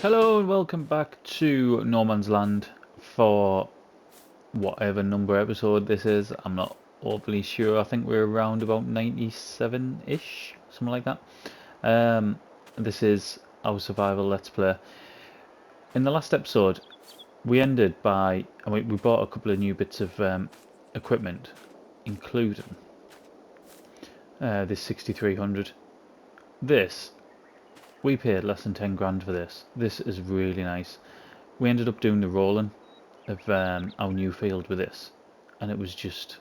Hello and welcome back to No Man's Land for whatever number episode this is. I'm not overly sure. I think we're around about 97-ish, something like that. This is our survival let's play. In the last episode, we ended by, we bought a couple of new bits of equipment, including this 6300. This, we paid less than 10 grand for this. This is really nice. We ended up doing the rolling of our new field with this, and it was just,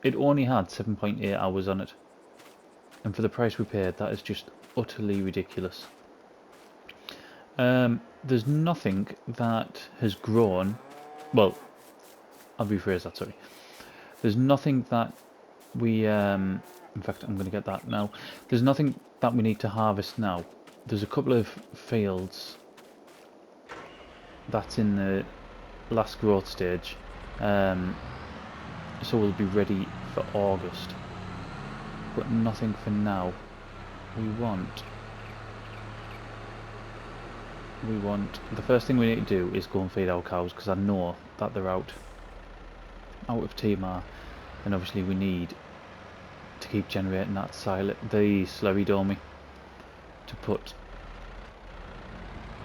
it only had 7.8 hours on it, and for the price we paid, that is just utterly ridiculous. There's nothing that has grown, well, I'll rephrase that, sorry. There's nothing that we, in fact I'm going to get that now, there's nothing that we need to harvest now. There's a couple of fields that's in the last growth stage, so we'll be ready for August, but nothing for now. We want, the first thing we need to do is go and feed our cows, because I know that they're out of TMR, and obviously we need to keep generating that the slurry domy to put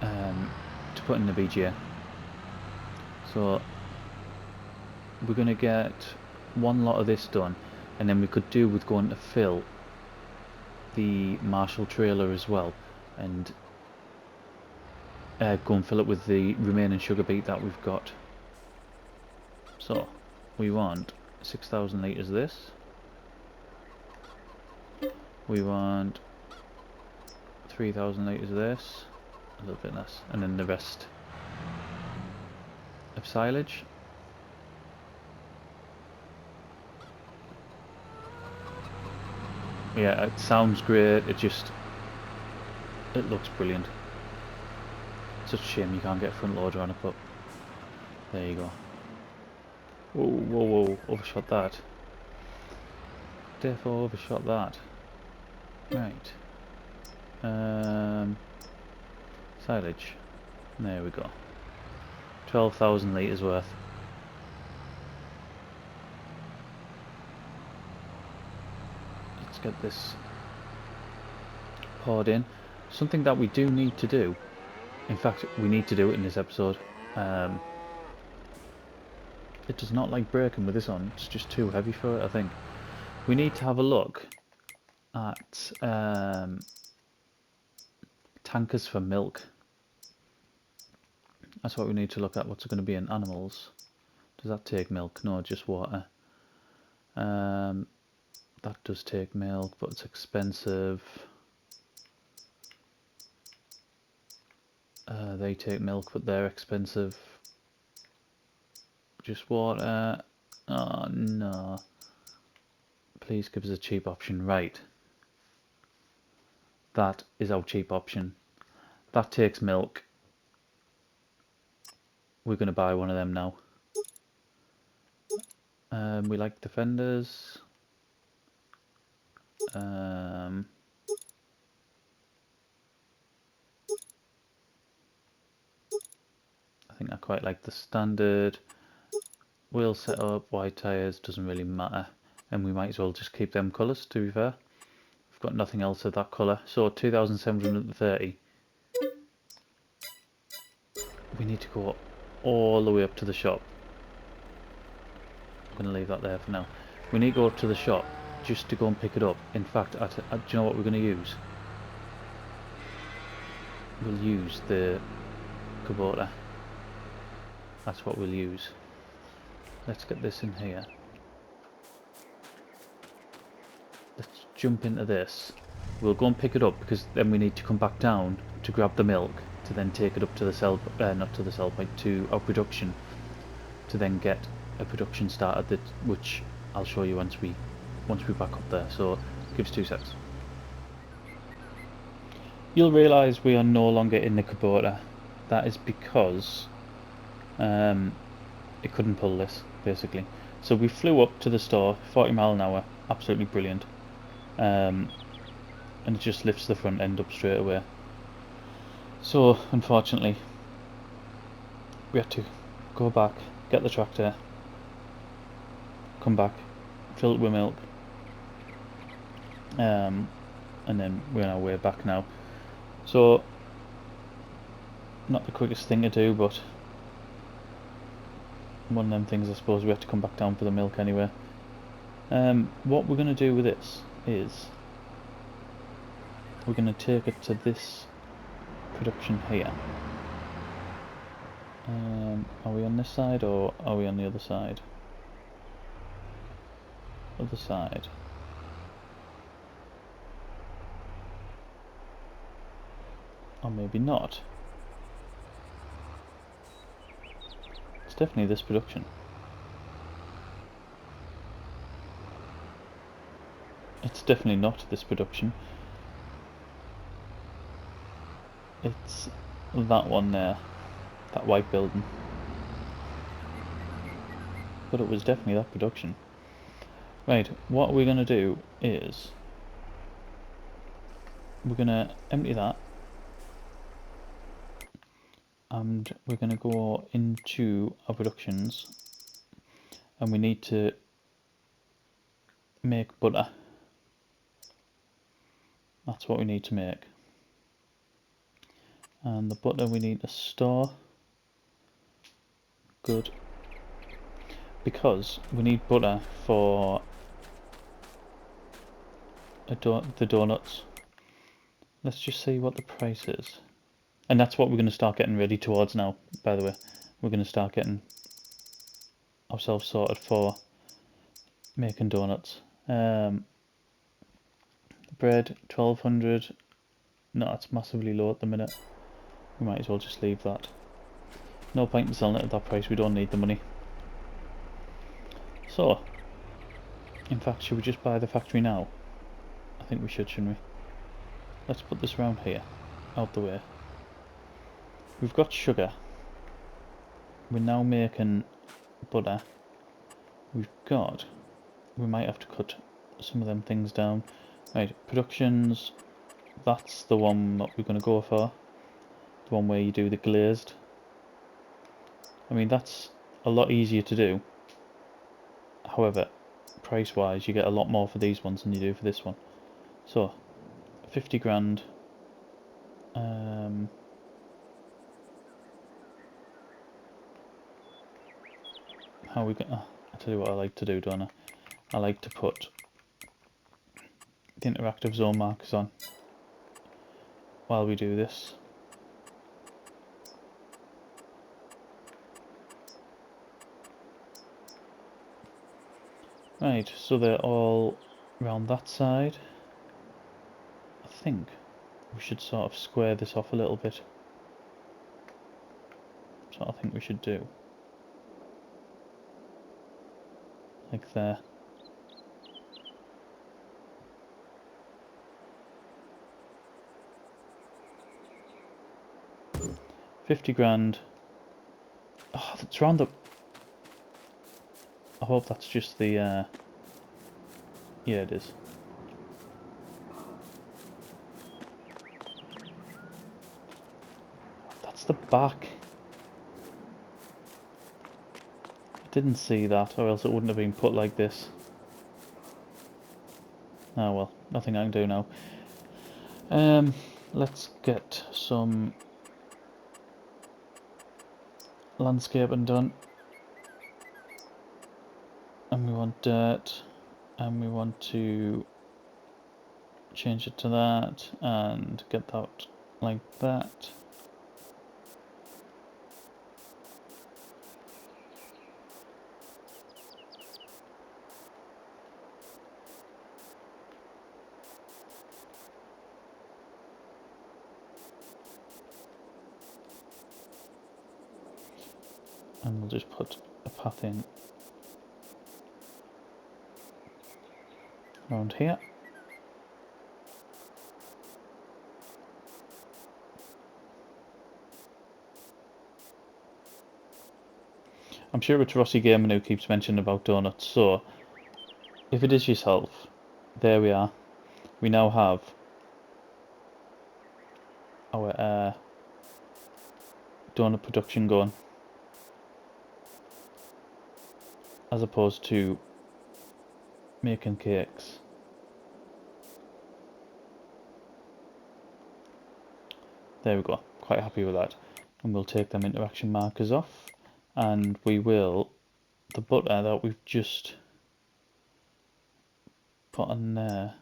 in the BGA. So we're going to get one lot of this done, and then we could do with going to fill the Marshall trailer as well, and go and fill it with the remaining sugar beet that we've got. So we want 6,000 litres of this, we want 3,000 litres of this, a little bit less, and then the rest of silage. Yeah, it sounds great, it looks brilliant. Such a shame you can't get a front loader on it, but there you go. Whoa, whoa, whoa, overshot that. Therefore overshot that. Right. Silage. There we go. 12,000 litres worth. Let's get this poured in. Something that we do need to do, in fact we need to do it in this episode, it does not like breaking with this on, it's just too heavy for it I think. We need to have a look at tankers for milk. That's what we need to look at. What's it going to be in animals? Does that take milk? No, just water. That does take milk, but it's expensive. They take milk, but they're expensive. Just water. Oh no. Please give us a cheap option. Right. That is our cheap option. That takes milk. We're going to buy one of them now. We like defenders. I think I quite like the standard. Wheel setup, wide tyres, doesn't really matter. And we might as well just keep them colours, to be fair. We've got nothing else of that colour. So 2,730. We need to go all the way up to the shop. I'm going to leave that there for now. We need to go up to the shop just to go and pick it up. In fact, do you know what we're going to use? We'll use the Kubota. That's what we'll use. Let's get this in here. Let's jump into this. We'll go and pick it up, because then we need to come back down to grab the milk to then take it up to the cell, not to the cell point, to our production, to then get a production started, which I'll show you once we're back up there. So give us 2 seconds. You'll realise we are no longer in the Kubota. That is because it couldn't pull this, basically. So we flew up to the store, 40 mile an hour, absolutely brilliant, and it just lifts the front end up straight away. So unfortunately we had to go back, get the tractor, come back, fill it with milk, and then we're on our way back now. So not the quickest thing to do, but one of them things. I suppose we have to come back down for the milk anyway. What we're going to do with this is we're going to take it to this production here. Are we on this side or are we on the other side? Other side. Or maybe not. It's definitely this production. It's definitely not this production. It's that one there. That white building. But it was definitely that production. Right, what we're going to do is we're going to empty that and we're going to go into our productions and we need to make butter. That's what we need to make. And the butter we need to store. Good. Because we need butter for the donuts. Let's just see what the price is. And that's what we're going to start getting ready towards now, by the way. We're going to start getting ourselves sorted for making donuts. Bread, 1200. No, it's massively low at the minute. We might as well just leave that. No point in selling it at that price, we don't need the money. So, in fact, should we just buy the factory now? I think we should, shouldn't we? Let's put this around here, out the way. We've got sugar. We're now making butter. We might have to cut some of them things down. Right, productions, that's the one that we're going to go for. The one where you do the glazed. I mean, that's a lot easier to do. However, price wise, you get a lot more for these ones than you do for this one. So, 50 grand. How we gonna? I'll tell you what I like to do, don't I? I like to put the interactive zone markers on while we do this. Right, so they're all around that side. I think we should sort of square this off a little bit. That's what I think we should do. Like there. £50. Oh, that's round up. I hope that's just the. Yeah, it is. That's the back. I didn't see that, or else it wouldn't have been put like this. Oh well, nothing I can do now. Let's get some landscaping done. And we want dirt, and we want to change it to that, and get that like that. And we'll just put a path in around here. I'm sure it's Rossi Gaming who keeps mentioning about donuts, so if it is yourself, there we are. We now have our donut production going, as opposed to making cakes. There we go, quite happy with that. And we'll take them interaction markers off, and we will, the butter that we've just put on there,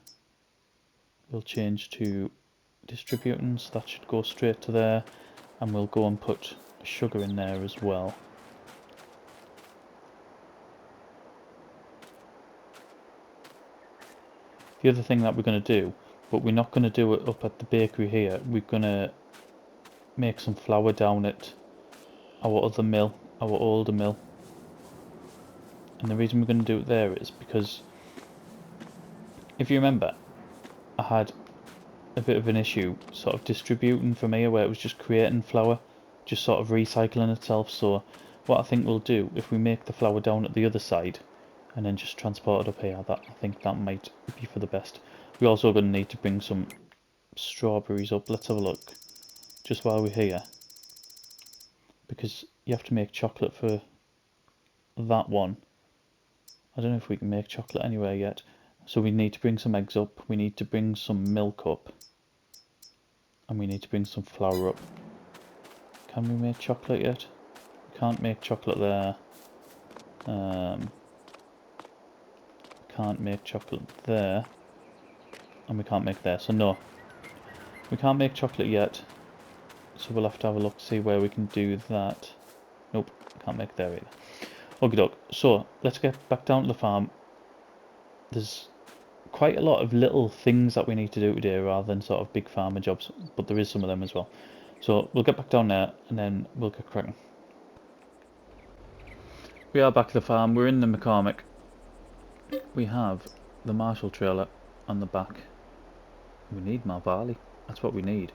we'll change to distributing, so that should go straight to there, and we'll go and put sugar in there as well. The other thing that we're going to do, but we're not going to do it up at the bakery here, we're going to make some flour down at our other mill, our older mill. And the reason we're going to do it there is because, if you remember, I had a bit of an issue sort of distributing from here, where it was just creating flour, just sort of recycling itself. So what I think we'll do, if we make the flour down at the other side and then just transport it up here, that I think that might be for the best. We're also going to need to bring some strawberries up. Let's have a look just while we're here, because you have to make chocolate for that one. I don't know if we can make chocolate anywhere yet. So we need to bring some eggs up, we need to bring some milk up, and we need to bring some flour up. Can we make chocolate yet? We can't make chocolate there. Can't make chocolate there. And we can't make there, so no. We can't make chocolate yet. So we'll have to have a look, see where we can do that. Nope, can't make there either. Okie doke, so let's get back down to the farm. There's quite a lot of little things that we need to do today rather than sort of big farmer jobs, but there is some of them as well. So we'll get back down there and then we'll get cracking. We are back at the farm, we're in the McCormick. We have the Marshall trailer on the back. We need more barley, that's what we need.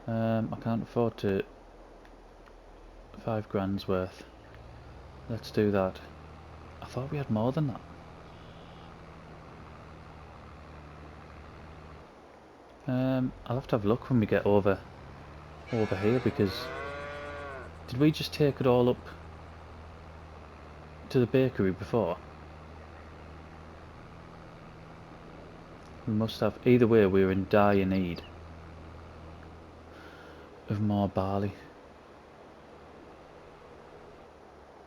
I can't afford to 5 grand's worth. Let's do that. I thought we had more than that. I'll have to have a look when we get over here, because did we just take it all up to the bakery before? We must have. Either way, we're in dire need of more barley.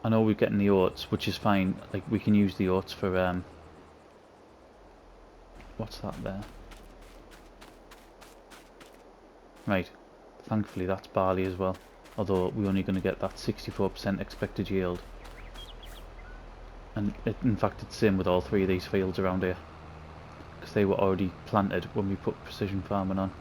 I know we're getting the oats, which is fine, like we can use the oats for what's that there? Right, thankfully that's barley as well, although we're only going to get that 64% expected yield. And in fact it's the same with all 3 of these fields around here, because they were already planted when we put precision farming on.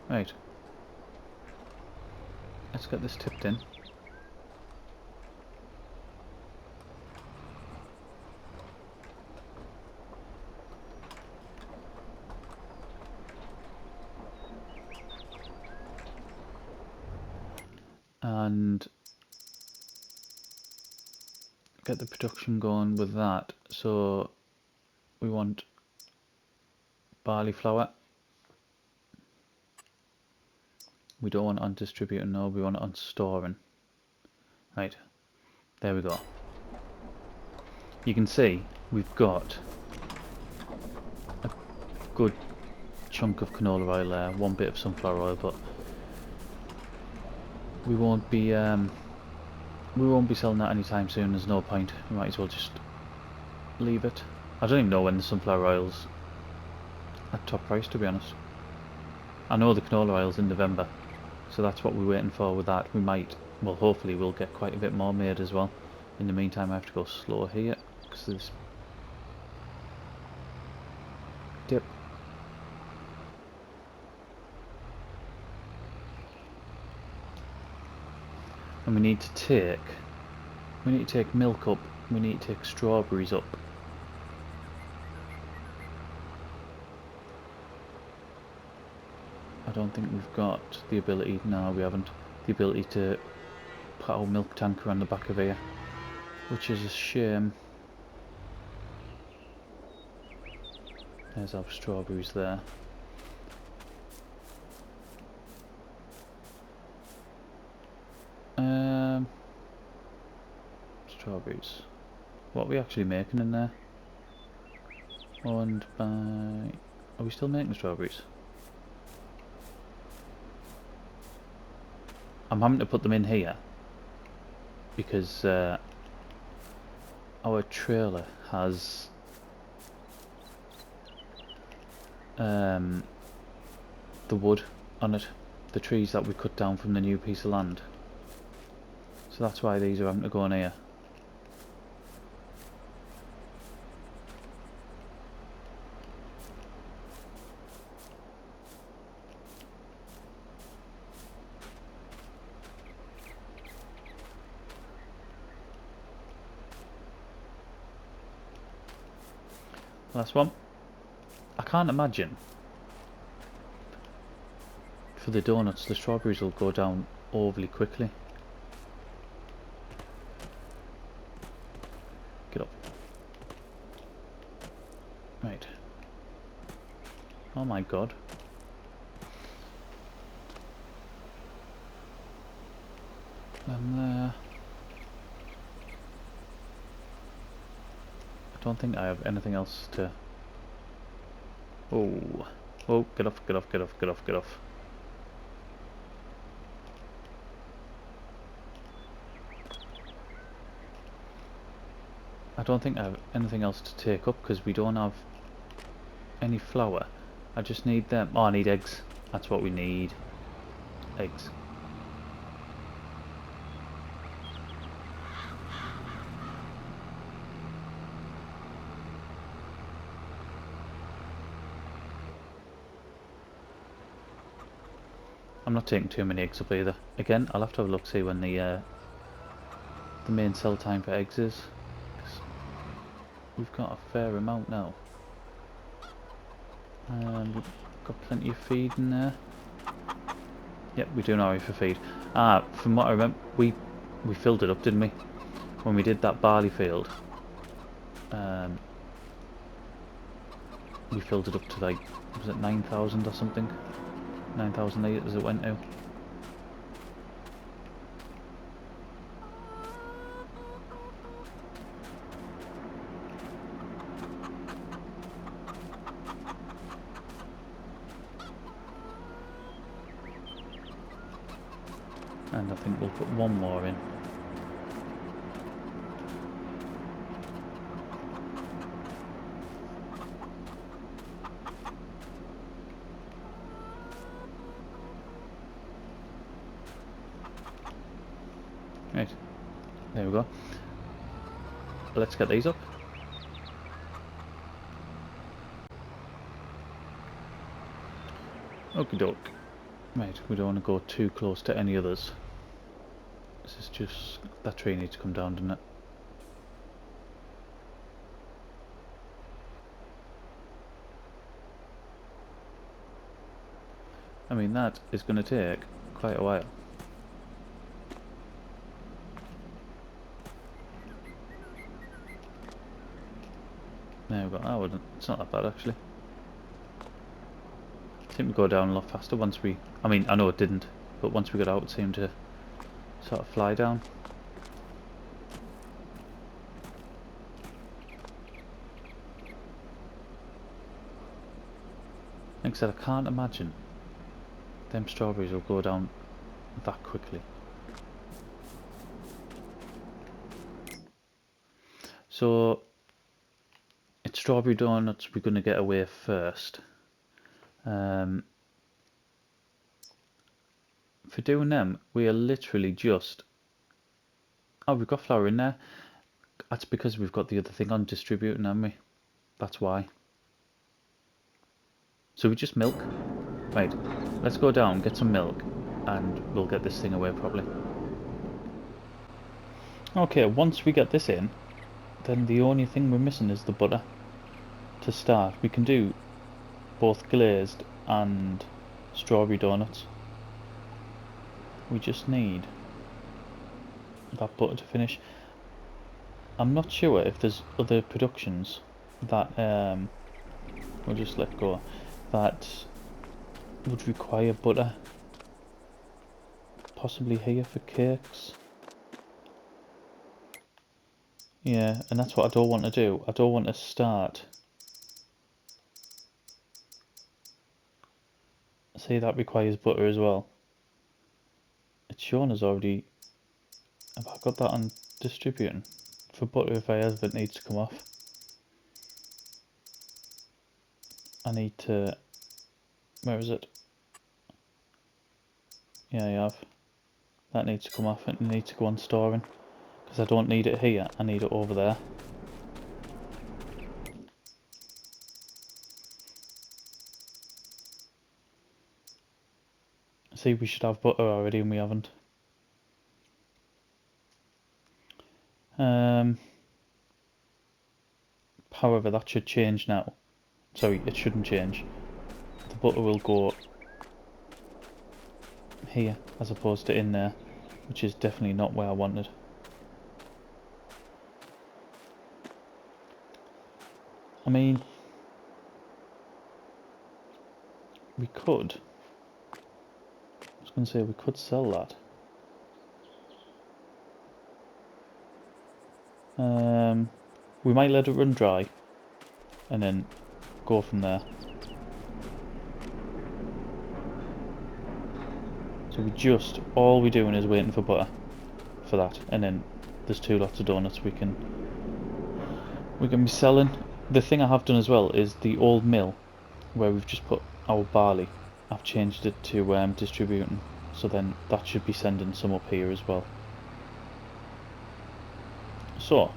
Right, let's get this tipped in. And get the production going with that. So we want barley flour. We don't want it on distributing, no, we want it on storing. Right, there we go. You can see we've got a good chunk of canola oil there, 1 bit of sunflower oil, but we won't be selling that anytime soon. There's no point. We might as well just leave it. I don't even know when the sunflower oil's at top price, to be honest. I know the canola oil's in November, so that's what we're waiting for with that. We might, well, hopefully we'll get quite a bit more made as well. In the meantime I have to go slow here because there's dip. And we need to take milk up, we need to take strawberries up. I don't think we've got the ability, no we haven't, the ability to put our milk tanker on the back of here, which is a shame. There's our strawberries there. Strawberries. What are we actually making in there? Owned by... Are we still making strawberries? I'm having to put them in here because our trailer has the wood on it, the trees that we cut down from the new piece of land. So that's why these are having to go in here. Last one. I can't imagine for the donuts the strawberries will go down overly quickly. Get up. Right. Oh my god. And there. I don't think I have anything else to... Oh. Oh, get off, get off, get off, get off, get off. I don't think I have anything else to take up because we don't have any flour. I just need them. Oh, I need eggs. That's what we need. Eggs. I'm not taking too many eggs up either. Again, I'll have to have a look, see when the main sell time for eggs is. We've got a fair amount now. And we've got plenty of feed in there. Yep, we do know for feed. From what I remember, we filled it up, didn't we? When we did that barley field. We filled it up to like, was it 9,000 or something? 9,000 litres it went to. And I think we'll put one more in. Right, there we go. Let's get these up. Okie doke. Right, we don't want to go too close to any others. This is just... that tree needs to come down, doesn't it? I mean, that is going to take quite a while. There we go. Oh, well, it's not that bad actually. It seemed to go down a lot faster once we... I mean, I know it didn't, but once we got out it seemed to sort of fly down. Like I said, I can't imagine them strawberries will go down that quickly. So it's strawberry donuts we're going to get away first. For doing them, we are literally just... Oh, we've got flour in there. That's because we've got the other thing on distributing, haven't we? That's why. So we just milk. Right, let's go down, get some milk, and we'll get this thing away properly. Okay, once we get this in, then the only thing we're missing is the butter. To start, we can do both glazed and strawberry donuts. We just need that butter to finish. I'm not sure if there's other productions that we'll just let go, that would require butter. Possibly here for cakes. Yeah, and that's what I don't want to do. I don't want to start. See, that requires butter as well. It's shown as already. Have I got that on distributing? For butter, if I have, it needs to come off. I need to. Where is it? Yeah, I have. That needs to come off. It needs to go on storing. Because I don't need it here, I need it over there. See, we should have butter already and we haven't. However, that should change now. Sorry, it shouldn't change. The butter will go here as opposed to in there, which is definitely not where I wanted. I mean, we could. I was going to say we could sell that. We might let it run dry and then go from there. So all we're doing is waiting for butter for that, and then there's 2 lots of donuts we can be selling. The thing I have done as well is the old mill where we've just put our barley, I've changed it to distributing, so then that should be sending some up here as well. So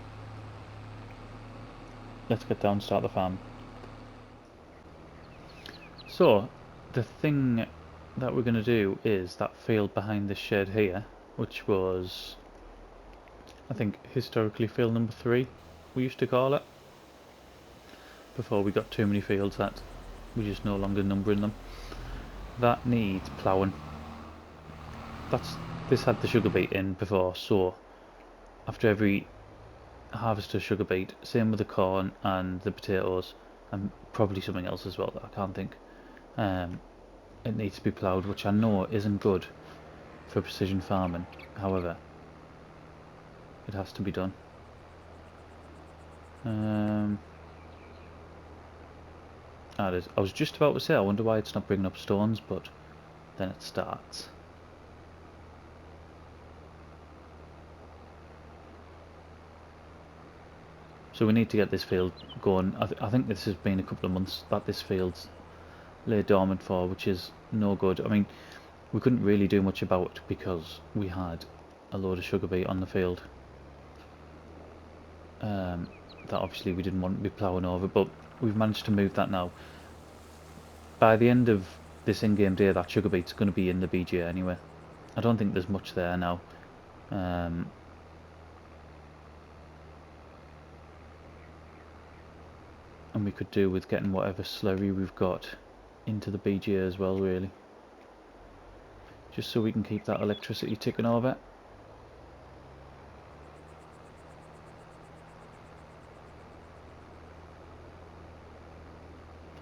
let's get down and start the farm. So the thing that we're going to do is that field behind this shed here, which was, I think, historically field number 3 we used to call it, before we got too many fields that we're just no longer numbering them. That needs ploughing. This had the sugar beet in before, so after every harvest of sugar beet, same with the corn and the potatoes, and probably something else as well that I can't think, it needs to be ploughed, which I know isn't good for precision farming. However, it has to be done. I was just about to say, I wonder why it's not bringing up stones, but then it starts. So we need to get this field going. I think this has been a couple of months that this field's lay dormant for, which is no good. I mean, we couldn't really do much about it because we had a load of sugar beet on the field. That obviously we didn't want to be ploughing over, but we've managed to move that now. By the end of this in-game day, that sugar beet's going to be in the BGA anyway. I don't think there's much there now. And we could do with getting whatever slurry we've got into the BGA as well, really. Just so we can keep that electricity ticking over.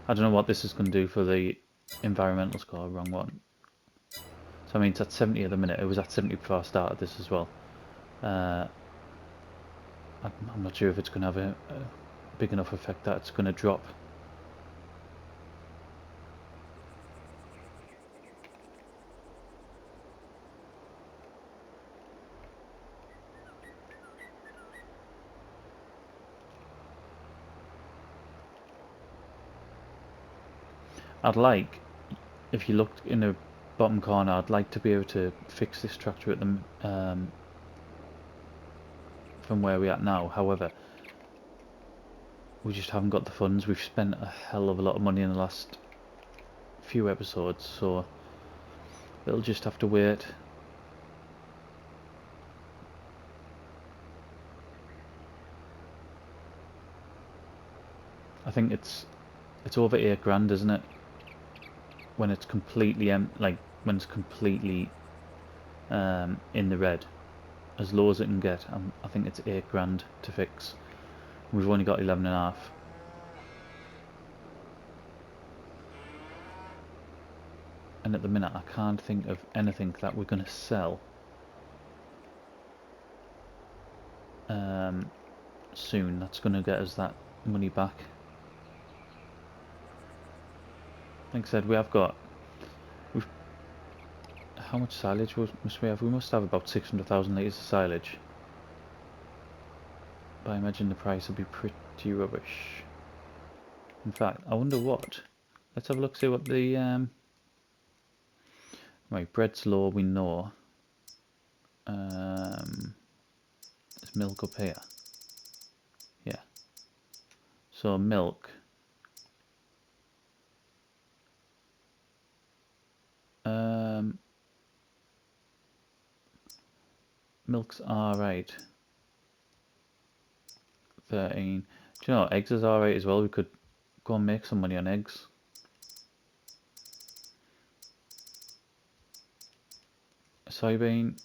I don't know what this is going to do for the environmental score, wrong one. So I mean, it's at 70 at the minute. It was at 70 before I started this as well. I'm not sure if it's going to have a big enough effect that it's going to drop. I'd like, if you look in the bottom corner, I'd like to be able to fix this tractor at the from where we're at now. However, we just haven't got the funds. We've spent a hell of a lot of money in the last few episodes, so it'll just have to wait. I think it's over £8 grand, isn't it? When it's completely when it's completely in the red. as low as it can get. I think it's 8 grand to fix. We've only got 11 and a half. And at the minute I can't think of anything that we're going to sell soon that's going to get us that money back. Like I said, how much silage must we have? We must have about 600,000 litres of silage. But I imagine the price will be pretty rubbish. In fact, I wonder what. Let's have a look, see what the right, bread's low, we know. There's milk up here. Yeah. So milk. Milk's alright. 13. Do you know, eggs is alright as well. We could go and make some money on eggs. Soybean.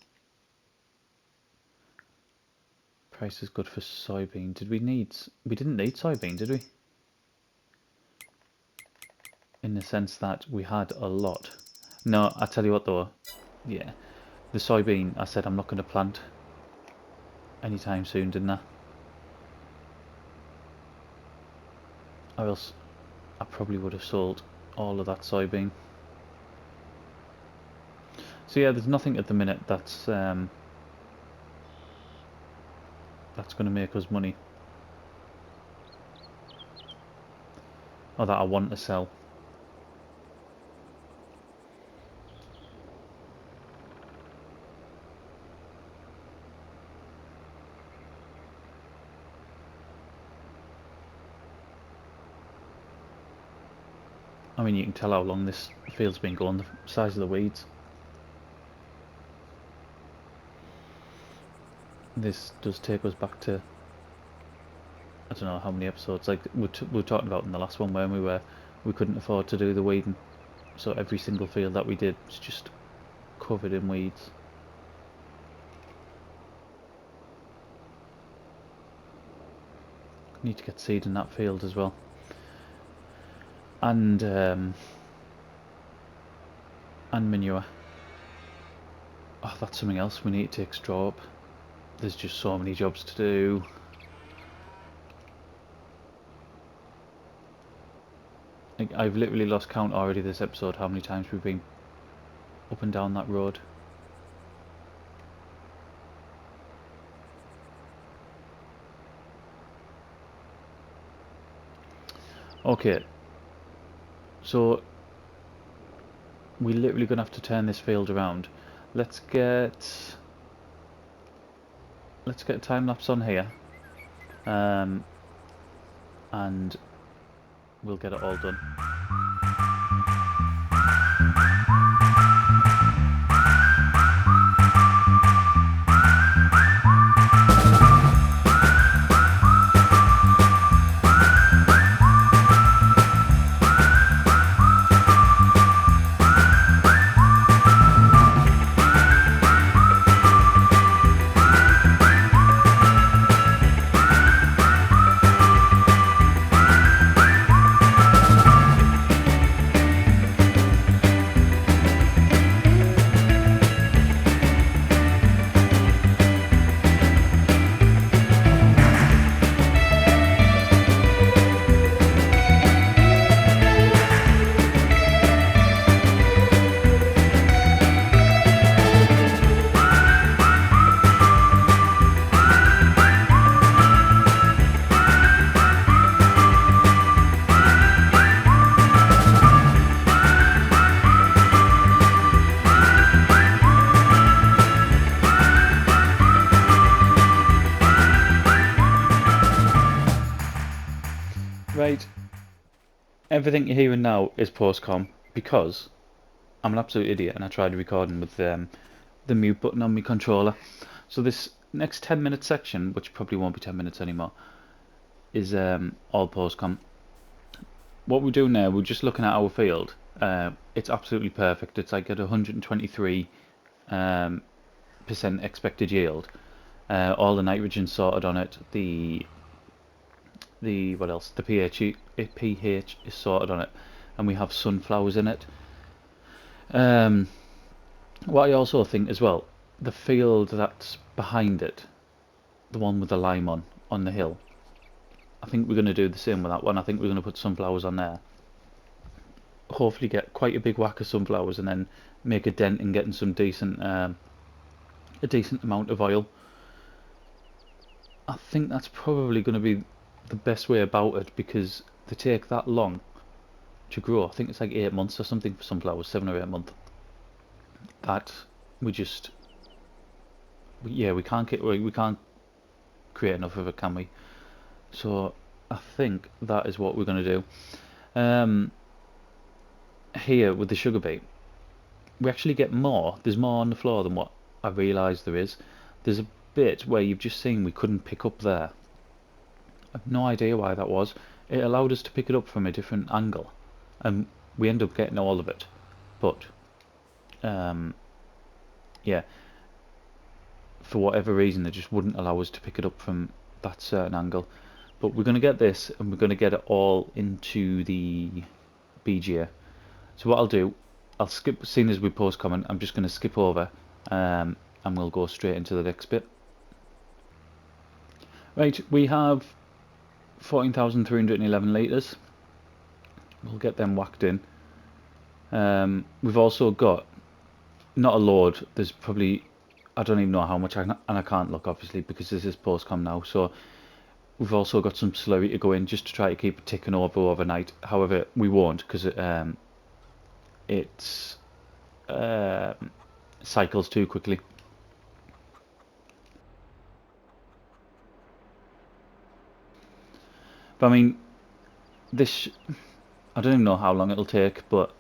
Price is good for soybean. We didn't need soybean, did we? In the sense that we had a lot. No, I tell you what though. Yeah. The soybean, I said I'm not going to plant anytime soon, didn't I? Or else I probably would have sold all of that soybean. So yeah, there's nothing at the minute that's going to make us money, or that I want to sell. I mean, you can tell how long this field's been going, the size of the weeds. This does take us back to, I don't know how many episodes, like we were talking about in the last one, when we couldn't afford to do the weeding, so every single field that we did was just covered in weeds. Need to get seed in that field as well. And manure. Oh, that's something else we need to take straw up. There's just so many jobs to do. Like, I've literally lost count already this episode how many times we've been up and down that road. Okay, so we're literally gonna have to turn this field around. Let's get a time lapse on here, and we'll get it all done. Right, everything you're hearing now is post-com because I'm an absolute idiot and I tried recording with the mute button on my controller. So this next 10-minute section, which probably won't be 10 minutes anymore, is all post-com. What we're doing now, we're just looking at our field. It's absolutely perfect. It's like at 123% expected yield. All the nitrogen sorted on it. The what else? The pH is sorted on it, and we have sunflowers in it. What I also think as well, the field that's behind it, the one with the lime on the hill, I think we're going to do the same with that one. I think we're going to put sunflowers on there. Hopefully get quite a big whack of sunflowers, and then make a dent in getting some decent, a decent amount of oil. I think that's probably going to be the best way about it, because they take that long to grow. I think it's like 8 months or something for sunflowers, 7 or 8 months. That we just, yeah, we can't create enough of it, can we? So I think that is what we're going to do. Here with the sugar beet, we actually get more. There's more on the floor than what I realised there is. There's a bit where you've just seen we couldn't pick up there. I have no idea why that was. It allowed us to pick it up from a different angle, and we end up getting all of it. But yeah, for whatever reason, it just wouldn't allow us to pick it up from that certain angle. But we're going to get this, and we're going to get it all into the BGA. So what I'll do, I'll skip, seeing as we post comment, I'm just going to skip over, and we'll go straight into the next bit. Right, we have 14,311 litres. We'll get them whacked in. We've also got, not a load, there's probably, I don't even know how much, and I can't look obviously because this is postcom now, so we've also got some slurry to go in just to try to keep it ticking over overnight. However, we won't, because it cycles too quickly. But I mean, this, I don't even know how long it'll take, but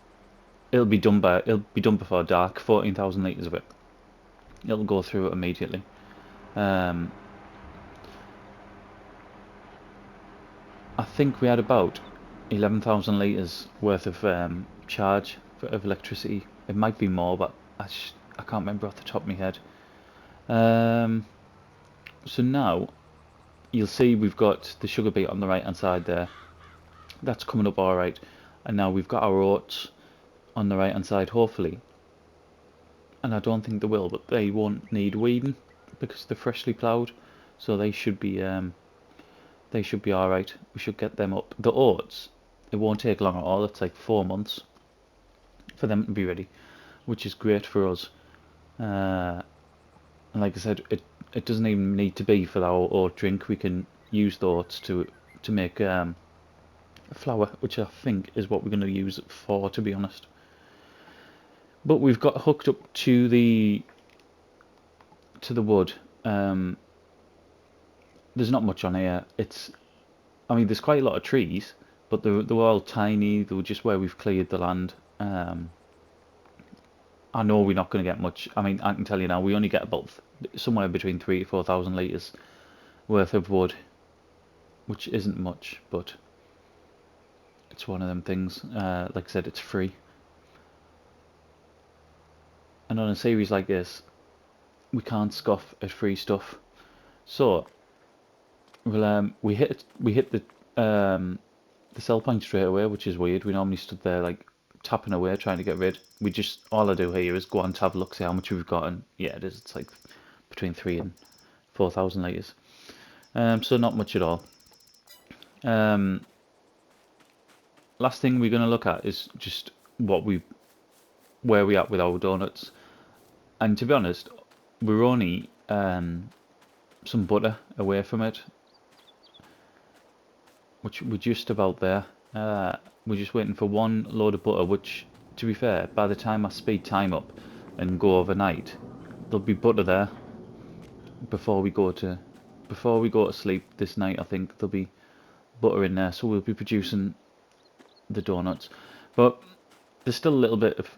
it'll be done before dark. 14,000 litres of it. It'll go through it immediately. I think we had about 11,000 litres worth of charge of electricity. It might be more, but I can't remember off the top of my head. So now you'll see we've got the sugar beet on the right hand side there. That's coming up alright. And now we've got our oats on the right hand side, hopefully. And I don't think they will, but they won't need weeding because they're freshly ploughed. So they should be alright. We should get them up. The oats, it won't take long at all. It's like 4 months for them to be ready, which is great for us. And like I said, it doesn't even need to be for our oat drink. We can use the oats to make flour, which I think is what we're going to use it for, to be honest. But we've got hooked up to the wood. There's not much on here. I mean, there's quite a lot of trees, but they were all tiny. They were just where we've cleared the land. I know we're not going to get much. I mean, I can tell you now, we only get about somewhere between 3,000 to 4,000 litres worth of wood, which isn't much, but it's one of them things. Like I said, it's free. And on a series like this, we can't scoff at free stuff. So we hit the sell point straight away, which is weird. We normally stood there like tapping away trying to get rid. All I do here is go on to have a look, see how much we've got, and yeah, it is. It's like between 3,000 and 4,000 litres. So not much at all. Last thing we're going to look at is just where we at with our donuts. And to be honest, we're only some butter away from it, which we're just about there. We're just waiting for one load of butter, which, to be fair, by the time I speed time up and go overnight, there'll be butter there before we go to sleep this night. I think there'll be butter in there, so we'll be producing the donuts. But there's still a little bit of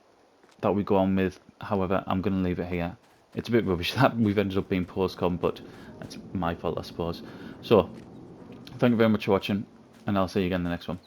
that we go on with. However, I'm going to leave it here. It's a bit rubbish that we've ended up being postcom, but that's my fault, I suppose. So, thank you very much for watching, and I'll see you again in the next one.